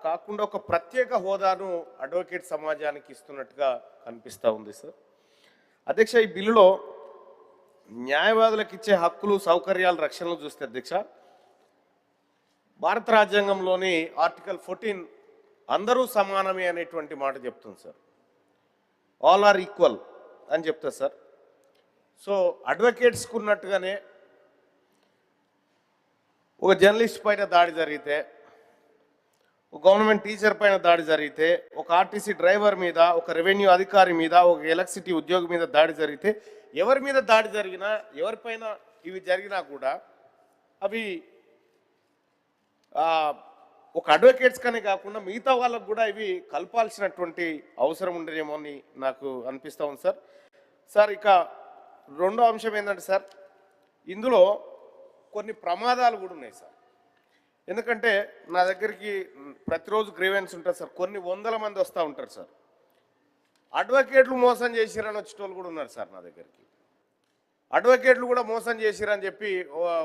కాకుండా ఒక ప్రత్యేక హోదాను అడ్వకేట్ సమాజానికి ఇస్తున్నట్టుగా కనిపిస్తూ ఉంది సార్. అధ్యక్ష, ఈ బిల్లులో న్యాయవాదులకు ఇచ్చే హక్కులు సౌకర్యాల రక్షణలు చూస్తే అధ్యక్ష, భారత రాజ్యాంగంలోని ఆర్టికల్ 14 అందరూ సమానమే అనేటువంటి మాట చెప్తుంది సార్. ఆల్ ఆర్ ఈక్వల్ అని చెప్తా సార్. సో అడ్వకేట్స్కి ఉన్నట్టుగానే ఒక జర్నలిస్ట్ పైన దాడి జరిగితే, ఒక గవర్నమెంట్ టీచర్ పైన దాడి జరిగితే, ఒక ఆర్టీసీ డ్రైవర్ మీద, ఒక రెవెన్యూ అధికారి మీద, ఒక ఎలక్ట్రిసిటీ ఉద్యోగి మీద దాడి జరిగితే, ఎవరి మీద దాడి జరిగినా, ఎవరిపైన ఇవి జరిగినా కూడా అవి ఒక అడ్వకేట్స్ కనే కాకుండా మిగతా వాళ్ళకు కూడా ఇవి కలపాల్సినటువంటి అవసరం ఉండేమో అని నాకు అనిపిస్తూ ఉంది సార్. సార్, ఇక రెండో అంశం ఏంటంటే సార్, ఇందులో కొన్ని ప్రమాదాలు కూడా ఉన్నాయి సార్. ఎందుకంటే నా దగ్గరికి ప్రతిరోజు గ్రీవెన్స్ ఉంటుంది సార్. కొన్ని వందల మంది వస్తూ ఉంటారు సార్. అడ్వకేట్లు మోసం చేసిరని వచ్చేటోళ్ళు కూడా ఉన్నారు సార్. నా దగ్గరికి అడ్వకేట్లు కూడా మోసం చేసిరని చెప్పి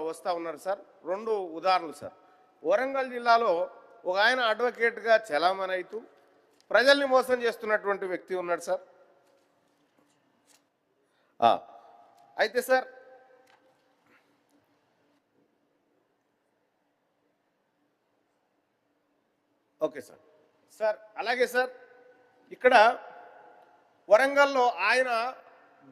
వస్తూ ఉన్నారు సార్. రెండు ఉదాహరణలు సార్. వరంగల్ జిల్లాలో ఒక ఆయన అడ్వకేట్గా చలామణి అవుతూ ప్రజల్ని మోసం చేస్తున్నటువంటి వ్యక్తి ఉన్నాడు సార్. అయితే సార్, ఓకే సార్. సార్, అలాగే సార్, ఇక్కడ వరంగల్లో ఆయన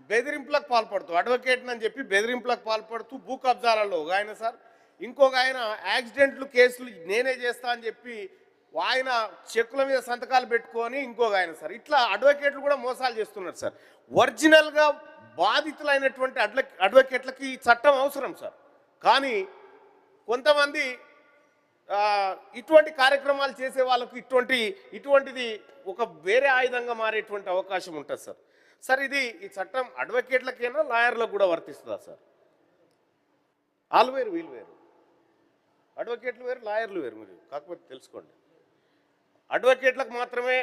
బెదిరింపులకు పాల్పడుతూ, అడ్వకేట్ని అని చెప్పి బెదిరింపులకు పాల్పడుతూ భూ కబ్జాలలో ఒక ఆయన సార్, ఇంకొక ఆయన యాక్సిడెంట్లు కేసులు నేనే చేస్తా అని చెప్పి ఆయన చెక్కుల మీద సంతకాలు పెట్టుకొని ఇంకొక ఆయన సార్. ఇట్లా అడ్వకేట్లు కూడా మోసాలు చేస్తున్నారు సార్. ఒరిజినల్గా బాధితులైనటువంటి అడ్వకేట్లకి ఈ చట్టం అవసరం సార్. కానీ కొంతమంది ఇటువంటి కార్యక్రమాలు చేసే వాళ్ళకు ఇటువంటిది ఒక వేరే ఆయుధంగా మారేటువంటి అవకాశం ఉంటుంది సార్. సార్, ఈ చట్టం అడ్వకేట్లకైనా లాయర్లకు కూడా వర్తిస్తుందా సార్? వాళ్ళు వేరు, వీళ్ళు వేరు. అడ్వకేట్లు వేరు, లాయర్లు వేరు. మీరు కాకపోతే తెలుసుకోండి, అడ్వకేట్లకు మాత్రమే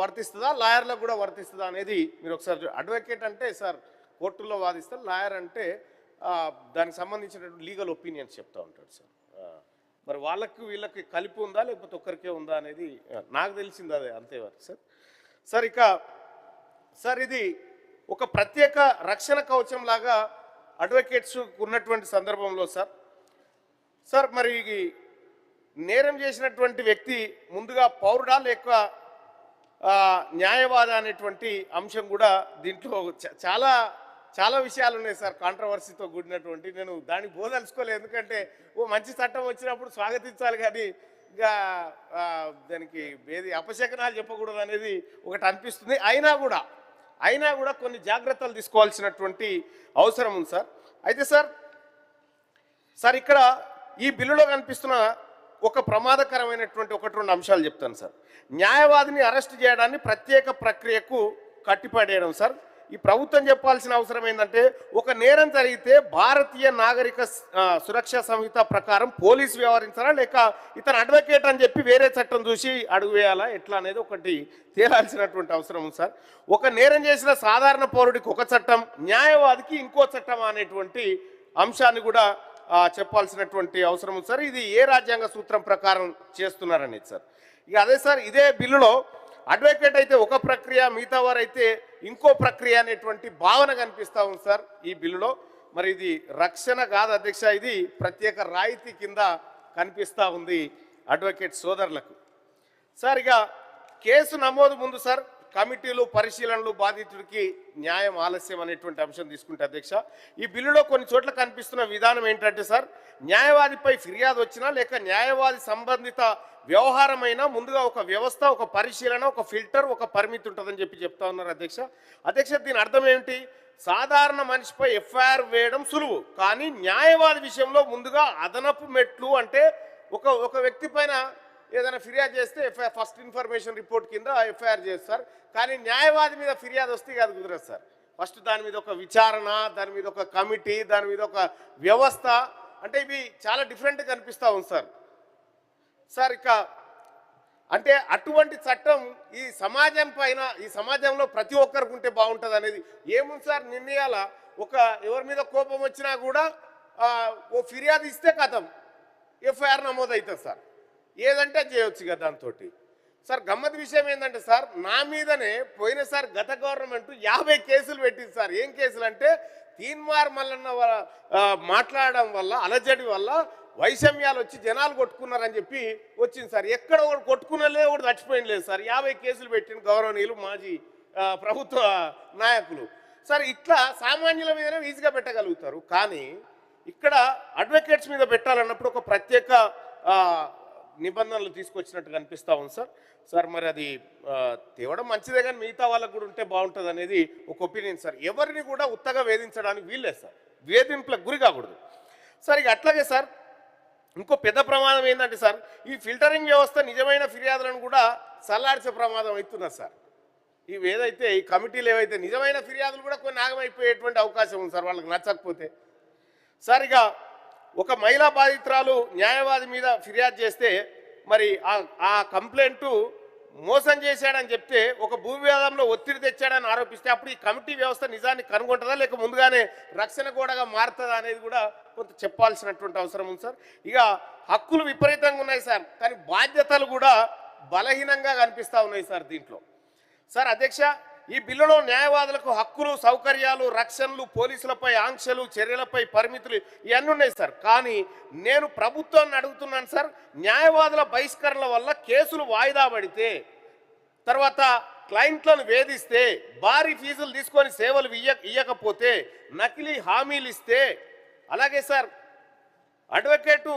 వర్తిస్తుందా, లాయర్లకు కూడా వర్తిస్తుందా అనేది మీరు ఒకసారి. అడ్వకేట్ అంటే సార్ కోర్టుల్లో వాదిస్తారు, లాయర్ అంటే దానికి సంబంధించినటువంటి లీగల్ ఒపీనియన్స్ చెప్తూ ఉంటాడు సార్. మరి వీళ్ళకి కలిపి ఉందా లేకపోతే ఒక్కరికే ఉందా అనేది నాకు తెలిసింది, అదే అంతే సార్. సార్, ఇక సార్, ఇది ఒక ప్రత్యేక రక్షణ కవచం లాగా అడ్వకేట్స్ ఉన్నటువంటి సందర్భంలో సార్ మరి నేరం చేసినటువంటి వ్యక్తి ముందుగా పౌరుడా లేక న్యాయవాద అనేటువంటి అంశం కూడా దీంట్లో చాలా చాలా విషయాలు ఉన్నాయి సార్. కాంట్రవర్సీతో కూడినటువంటి, నేను దానికి బోదలుచుకోలేదు. ఎందుకంటే మంచి చట్టం వచ్చినప్పుడు స్వాగతించాలి, కానీ ఇంకా దానికి అపశకనాలు చెప్పకూడదు అనేది ఒకటి అనిపిస్తుంది. అయినా కూడా కొన్ని జాగ్రత్తలు తీసుకోవాల్సినటువంటి అవసరం ఉంది సార్. అయితే సార్ ఇక్కడ ఈ బిల్లులో కనిపిస్తున్న ఒక ప్రమాదకరమైనటువంటి ఒకటి రెండు అంశాలు చెప్తాను సార్. న్యాయవాదిని అరెస్ట్ చేయడాన్ని ప్రత్యేక ప్రక్రియకు కట్టిపడేయడం సార్. ఈ ప్రభుత్వం చెప్పాల్సిన అవసరం ఏంటంటే, ఒక నేరం జరిగితే భారతీయ నాగరిక సురక్షా సంహిత ప్రకారం పోలీసు వ్యవహరించాలా లేక ఇతను అడ్వకేట్ అని చెప్పి వేరే చట్టం చూసి అడుగు వేయాలా, ఎట్లా అనేది ఒకటి తేలాల్సినటువంటి అవసరం ఉంది సార్. ఒక నేరం చేసిన సాధారణ పౌరుడికి ఒక చట్టం, న్యాయవాదికి ఇంకో చట్టం అనేటువంటి అంశాన్ని కూడా చెప్పాల్సినటువంటి అవసరం ఉంది సార్. ఇది ఏ రాజ్యాంగ సూత్రం ప్రకారం చేస్తున్నారనేది సార్. ఇక అదే సార్, ఇదే బిల్లులో అడ్వకేట్ అయితే ఒక ప్రక్రియ, మిగతా వారు అయితే ఇంకో ప్రక్రియ అనేటువంటి భావన కనిపిస్తూ ఉంది సార్ ఈ బిల్లులో. మరి ఇది రక్షణ కాదు అధ్యక్ష, ఇది ప్రత్యేక రాయితీ కింద కనిపిస్తూ ఉంది అడ్వకేట్ సోదరులకు. సార్, ఇక కేసు నమోదు ముందు సార్ కమిటీలు, పరిశీలనలు, బాధితుడికి న్యాయం ఆలస్యం అనేటువంటి అంశం తీసుకుంటే అధ్యక్ష, ఈ బిల్లులో కొన్ని చోట్ల కనిపిస్తున్న విధానం ఏంటంటే సార్, న్యాయవాదిపై ఫిర్యాదు వచ్చినా లేక న్యాయవాది సంబంధిత వ్యవహారమైనా ముందుగా ఒక వ్యవస్థ, ఒక పరిశీలన, ఒక ఫిల్టర్, ఒక పరిమితి ఉంటుందని చెప్తా ఉన్నారు అధ్యక్ష. దీని అర్థం ఏమిటి? సాధారణ మనిషిపై ఎఫ్ఐఆర్ వేయడం సులువు, కానీ న్యాయవాది విషయంలో ముందుగా అదనపు మెట్లు, అంటే ఒక వ్యక్తి పైన ఏదైనా ఫిర్యాదు చేస్తే ఎఫ్ఐఆర్ ఫస్ట్ ఇన్ఫర్మేషన్ రిపోర్ట్ కింద ఎఫ్ఐఆర్ చేస్తారు. కానీ న్యాయవాది మీద ఫిర్యాదు వస్తే కాదు, కుదరదు సార్. ఫస్ట్ దాని మీద ఒక విచారణ, దాని మీద ఒక కమిటీ, దాని మీద ఒక వ్యవస్థ, అంటే ఇవి చాలా డిఫరెంట్గా కనిపిస్తూ ఉంది సార్. ఇక అంటే అటువంటి చట్టం ఈ సమాజం పైన, ఈ సమాజంలో ప్రతి ఒక్కరికి ఉంటే బాగుంటుంది అనేది ఏముంది సార్. నిర్ణయాల ఎవరి మీద కోపం వచ్చినా కూడా ఓ ఫిర్యాదు ఇస్తే కథం ఎఫ్ఐఆర్ నమోదవుతుంది సార్. ఏదంటే అది చేయొచ్చు కదా దాంతో. సార్ గమ్మత్ విషయం ఏంటంటే సార్, నా మీదనే పోయినసారి గత గవర్నమెంట్ 50 కేసులు పెట్టింది సార్. ఏం కేసులు అంటే తీన్మార్ మల్లన్న మాట్లాడడం వల్ల, అలజడి వల్ల వైషమ్యాలు వచ్చి జనాలు కొట్టుకున్నారని చెప్పి వచ్చింది సార్. ఎక్కడ ఒకటి కొట్టుకున్నలే ఒకటి చచ్చిపోయింది లేదు సార్. 50 కేసులు పెట్టిన గౌరవనీయులు మాజీ ప్రభుత్వ నాయకులు సార్. ఇట్లా సామాన్యుల మీదనే ఈజీగా పెట్టగలుగుతారు, కానీ ఇక్కడ అడ్వకేట్స్ మీద పెట్టాలన్నప్పుడు ఒక ప్రత్యేక నిబంధనలు తీసుకొచ్చినట్టు కనిపిస్తూ ఉంది సార్. సార్ మరి అది తేవడం మంచిదే, కానీ మిగతా వాళ్ళకు కూడా ఉంటే బాగుంటుంది అనేది ఒక ఒపీనియన్ సార్. ఎవరిని కూడా ఉత్తగా వేధించడానికి వీల్లేదు సార్, వేధింపులకు గురి కాకూడదు సార్. ఇక అట్లాగే సార్ ఇంకో పెద్ద ప్రమాదం ఏంటంటే సార్, ఈ ఫిల్టరింగ్ వ్యవస్థ నిజమైన ఫిర్యాదులను కూడా చల్లార్చే ప్రమాదం అవుతున్నది సార్. ఇవి ఏదైతే ఈ కమిటీలు ఏవైతే నిజమైన ఫిర్యాదులు కూడా కొన్ని ఆగమైపోయేటువంటి అవకాశం ఉంది సార్ వాళ్ళకి నచ్చకపోతే సార్. ఇక ఒక మహిళా బాధితురాలు న్యాయవాది మీద ఫిర్యాదు చేస్తే మరి ఆ కంప్లైంట్ మోసం చేశాడని చెప్తే, ఒక భూ వివాదంలో ఒత్తిడి తెచ్చాడని ఆరోపిస్తే అప్పుడు ఈ కమిటీ వ్యవస్థ నిజాన్ని కనుగొంటుందా లేక ముందుగానే రక్షణ గోడగా మారుతుందా అనేది కూడా కొంత చెప్పాల్సినటువంటి అవసరం ఉంది సార్. ఇక హక్కులు విపరీతంగా ఉన్నాయి సార్, కానీ బాధ్యతలు కూడా బలహీనంగా కనిపిస్తూ ఉన్నాయి సార్ దీంట్లో సార్. అధ్యక్ష, ఈ బిల్లులో న్యాయవాదులకు హక్కులు, సౌకర్యాలు, రక్షణలు, పోలీసులపై ఆంక్షలు, చర్యలపై పరిమితులు ఇవన్నీ ఉన్నాయి సార్. కానీ నేను ప్రభుత్వాన్ని అడుగుతున్నాను సార్, న్యాయవాదుల బహిష్కరణల వల్ల కేసులు వాయిదా పడితే, తర్వాత క్లయింట్లను వేధిస్తే, భారీ ఫీజులు తీసుకొని సేవలు ఇవ్వకపోతే, నకిలీ హామీలు ఇస్తే, అలాగే సార్ అడ్వకేటు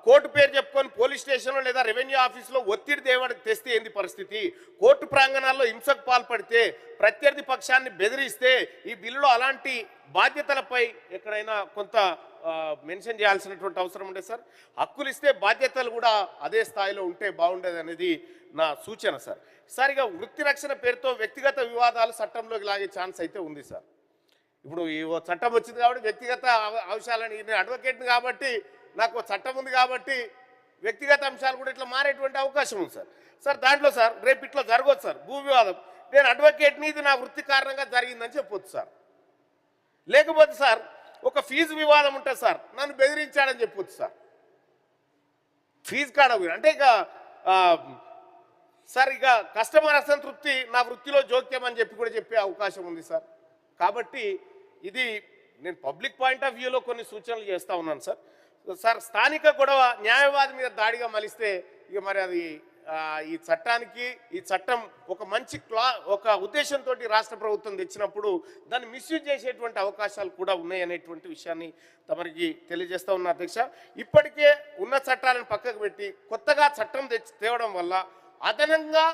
కోర్టు పేరు చెప్పుకొని పోలీస్ స్టేషన్లో లేదా రెవెన్యూ ఆఫీసులో ఒత్తిడి తెస్తే ఏంది పరిస్థితి, కోర్టు ప్రాంగణాల్లో హింసకు పాల్పడితే, ప్రత్యర్థి పక్షాన్ని బెదిరిస్తే, ఈ బిల్లులో అలాంటి బాధ్యతలపై ఎక్కడైనా కొంత మెన్షన్ చేయాల్సినటువంటి అవసరం ఉండే సార్. హక్కులు ఇస్తే బాధ్యతలు కూడా అదే స్థాయిలో ఉంటే బాగుండేది అనేది నా సూచన సార్. సార్ ఇక వృత్తి రక్షణ పేరుతో వ్యక్తిగత వివాదాలు చట్టంలోకి లాగే ఛాన్స్ అయితే ఉంది సార్. ఇప్పుడు ఈ చట్టం వచ్చింది కాబట్టి వ్యక్తిగత అంశాలని, నేను అడ్వకేట్ని కాబట్టి నాకు చట్టం ఉంది కాబట్టి వ్యక్తిగత అంశాలు కూడా ఇట్లా మారేటువంటి అవకాశం ఉంది సార్. సార్ దాంట్లో సార్ రేపు ఇట్లా జరగవచ్చు సార్, భూ వివాదం, నేను అడ్వకేట్ని, ఇది నా వృత్తి కారణంగా జరిగిందని చెప్పొచ్చు సార్. లేకపోతే సార్ ఒక ఫీజు వివాదం ఉంటుంది సార్, నన్ను బెదిరించాడని చెప్పొచ్చు సార్. ఫీజు కాడ అంటే ఇక సార్ ఇక కస్టమర్ అసంతృప్తి నా వృత్తిలో జోక్యం అని చెప్పి కూడా చెప్పే అవకాశం ఉంది సార్. కాబట్టి ఇది నేను పబ్లిక్ పాయింట్ ఆఫ్ వ్యూలో కొన్ని సూచనలు చేస్తూ ఉన్నాను సార్. సార్ స్థానిక గొడవ న్యాయవాది మీద దాడిగా మలిస్తే ఇక మరి అది ఈ చట్టానికి, ఈ చట్టం ఒక మంచి ఒక ఉద్దేశంతో రాష్ట్ర ప్రభుత్వం తెచ్చినప్పుడు దాన్ని మిస్యూజ్ చేసేటువంటి అవకాశాలు కూడా ఉన్నాయి అనేటువంటి విషయాన్ని తమరికి తెలియజేస్తూ ఉన్నా అధ్యక్ష. ఇప్పటికే ఉన్న చట్టాలను పక్కకు పెట్టి కొత్తగా చట్టం తేవడం వల్ల అదనంగా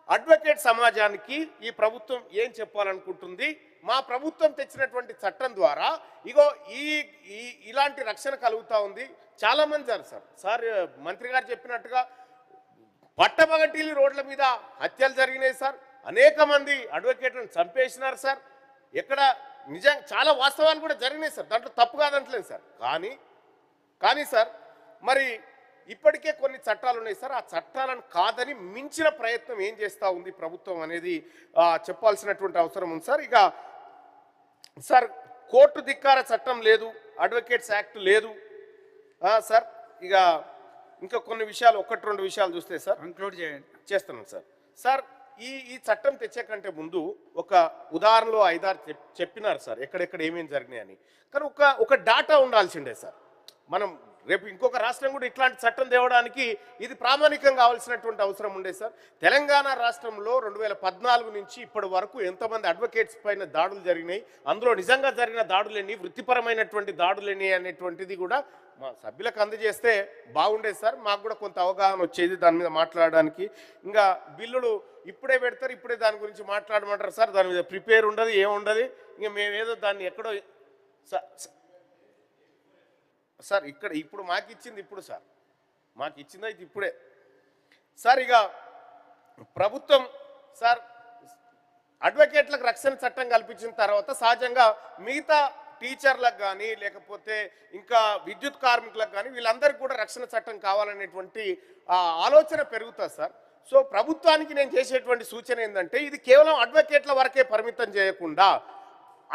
అడ్వకేట్ సమాజానికి ఈ ప్రభుత్వం ఏం చెప్పాలనుకుంటుంది, మా ప్రభుత్వం తెచ్చినటువంటి చట్టం ద్వారా ఇగో ఇలాంటి రక్షణ కలుగుతూ ఉంది. చాలామంది సార్ మంత్రి గారు చెప్పినట్టుగా పట్టపగటిలి రోడ్ల మీద హత్యలు జరిగినాయి సార్, అనేక మంది అడ్వకేట్లను చంపేసినారు సార్. ఎక్కడ నిజం చాలా వాస్తవాలు కూడా జరిగినాయి సార్, దాంట్లో తప్పు కాదంటలేదు సార్. కానీ సార్ మరి ఇప్పటికే కొన్ని చట్టాలు ఉన్నాయి సార్, ఆ చట్టాలను కాదని మించిన ప్రయత్నం ఏం చేస్తూ ఉంది ప్రభుత్వం అనేది చెప్పాల్సినటువంటి అవసరం ఉంది సార్. ఇక సార్ కోర్టు ధిక్కార చట్టం లేదు, అడ్వకేట్స్ యాక్ట్ లేదు సార్. ఇక ఇంకా కొన్ని విషయాలు, 1-2 విషయాలు చూస్తే సార్ కంక్లూడ్ చేస్తున్నాను సార్. సార్ ఈ చట్టం తెచ్చే కంటే ముందు ఒక ఉదాహరణలో 5-6 చెప్పినారు సార్ ఎక్కడెక్కడ ఏమేమి జరిగినాయని. కానీ ఒక డాటా ఉండాల్సిండే సార్. మనం రేపు ఇంకొక రాష్ట్రం కూడా ఇట్లాంటి చట్టం తేవడానికి ఇది ప్రామాణికం కావాల్సినటువంటి అవసరం ఉండే సార్. తెలంగాణ రాష్ట్రంలో 2014 నుంచి ఇప్పటి వరకు ఎంతమంది అడ్వకేట్స్ పైన దాడులు జరిగినాయి, అందులో నిజంగా జరిగిన దాడులేని, వృత్తిపరమైనటువంటి దాడులేని అనేటువంటిది కూడా మా సభ్యులకు అందజేస్తే బాగుండేది సార్. మాకు కూడా కొంత అవగాహన వచ్చేది దాని మీద మాట్లాడడానికి. ఇంకా బిల్లులు ఇప్పుడే పెడతారు, ఇప్పుడే దాని గురించి మాట్లాడమంటారు సార్, దాని మీద ప్రిపేర్ ఉండదు, ఏముండదు. ఇంకా మేమేదో దాన్ని ఎక్కడో సార్ ఇక్కడ ఇప్పుడు మాకు ఇచ్చింది అయితే ఇప్పుడే సార్. ఇక ప్రభుత్వం సార్ అడ్వకేట్లకు రక్షణ చట్టం కల్పించిన తర్వాత సహజంగా మిగతా టీచర్లకు కానీ లేకపోతే ఇంకా విద్యుత్ కార్మికులకు కానీ వీళ్ళందరికీ కూడా రక్షణ చట్టం కావాలనేటువంటి ఆలోచన పెరుగుతుంది సార్. సో ప్రభుత్వానికి నేను చేసేటువంటి సూచన ఏంటంటే ఇది కేవలం అడ్వకేట్ల వరకే పరిమితం చేయకుండా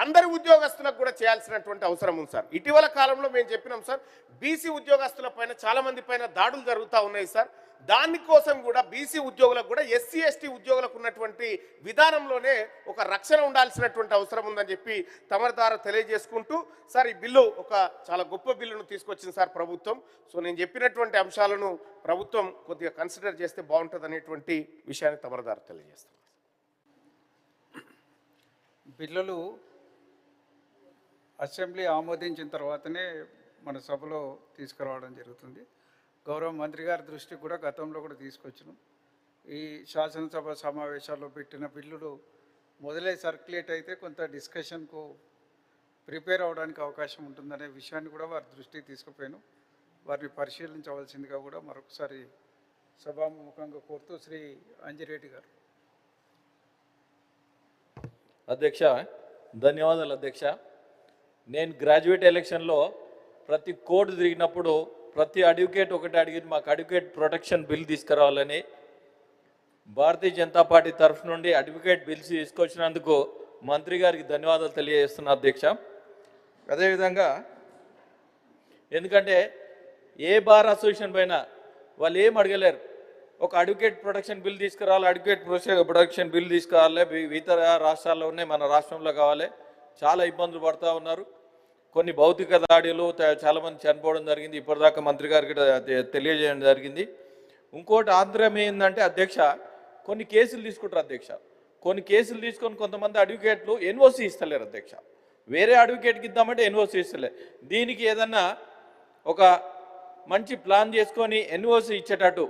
అందరి ఉద్యోగస్తులకు కూడా చేయాల్సినటువంటి అవసరం ఉంది సార్. ఇటీవల కాలంలో మేము చెప్పినాం సార్, బీసీ ఉద్యోగస్తుల పైన చాలా మంది పైన దాడులు జరుగుతూ ఉన్నాయి సార్. దానికోసం కూడా బీసీ ఉద్యోగులకు కూడా ఎస్సీ ఎస్టీ ఉద్యోగులకు ఉన్నటువంటి విధానంలోనే ఒక రక్షణ ఉండాల్సినటువంటి అవసరం ఉందని చెప్పి తమ ద్వారా తెలియజేసుకుంటూ సార్, ఈ బిల్లు ఒక చాలా గొప్ప బిల్లును తీసుకొచ్చింది సార్ ప్రభుత్వం. సో నేను చెప్పినటువంటి అంశాలను ప్రభుత్వం కొద్దిగా కన్సిడర్ చేస్తే బాగుంటుంది అనేటువంటి విషయాన్ని తమ ద్వారా తెలియజేస్తాం. బిల్లులు అసెంబ్లీ ఆమోదించిన తర్వాతనే మన సభలో తీసుకురావడం జరుగుతుంది. గౌరవ మంత్రి గారి దృష్టికి కూడా గతంలో కూడా తీసుకొచ్చినాం. ఈ శాసనసభ సమావేశాల్లో పెట్టిన బిల్లులు మొదలై సర్క్యులేట్ అయితే కొంత డిస్కషన్కు ప్రిపేర్ అవ్వడానికి అవకాశం ఉంటుందనే విషయాన్ని కూడా వారి దృష్టికి తీసుకుపోయాను. వారిని పరిశీలించవలసిందిగా కూడా మరొకసారి సభాముఖంగా కోరుతూ శ్రీ అంజిరెడ్డి గారు. అధ్యక్ష, ధన్యవాదాలు అధ్యక్ష. నేను గ్రాడ్యుయేట్ ఎలక్షన్లో ప్రతి కోడ్ తిరిగినప్పుడు ప్రతి అడ్వకేట్ ఒకటి అడిగింది, మాకు అడ్వకేట్ ప్రొటెక్షన్ బిల్ తీసుకురావాలని. భారతీయ జనతా పార్టీ తరఫు నుండి అడ్వకేట్ బిల్స్ తీసుకొచ్చినందుకు మంత్రి గారికి ధన్యవాదాలు తెలియజేస్తున్నా అధ్యక్ష. అదేవిధంగా ఎందుకంటే ఏ బార్ అసోసియేషన్ పైన వాళ్ళు ఏం అడగలేరు, ఒక అడ్వకేట్ ప్రొటెక్షన్ బిల్ తీసుకురావాలి, అడ్వకేట్ ప్రొటెక్షన్ బిల్ తీసుకురావాలి, ఇతర రాష్ట్రాల్లో ఉన్నాయి, మన రాష్ట్రంలో కావాలి. చాలా ఇబ్బందులు పడుతూ ఉన్నారు. కొన్ని భౌతిక దాడులు, చాలామంది చనిపోవడం జరిగింది. ఇప్పటిదాకా మంత్రి గారికి తెలియజేయడం జరిగింది. ఇంకోటి ఆంధ్రం ఏంటంటే అధ్యక్ష, కొన్ని కేసులు తీసుకుంటారు అధ్యక్ష. కొన్ని కేసులు తీసుకొని కొంతమంది అడ్వకేట్లు ఎన్ఓసి ఇస్తలేరు అధ్యక్ష. వేరే అడ్వకేట్కి ఇద్దామంటే ఎన్ఓసి ఇస్తలేరు. దీనికి ఏదన్నా ఒక మంచి ప్లాన్ చేసుకొని ఎన్ఓసి ఇచ్చేటట్టు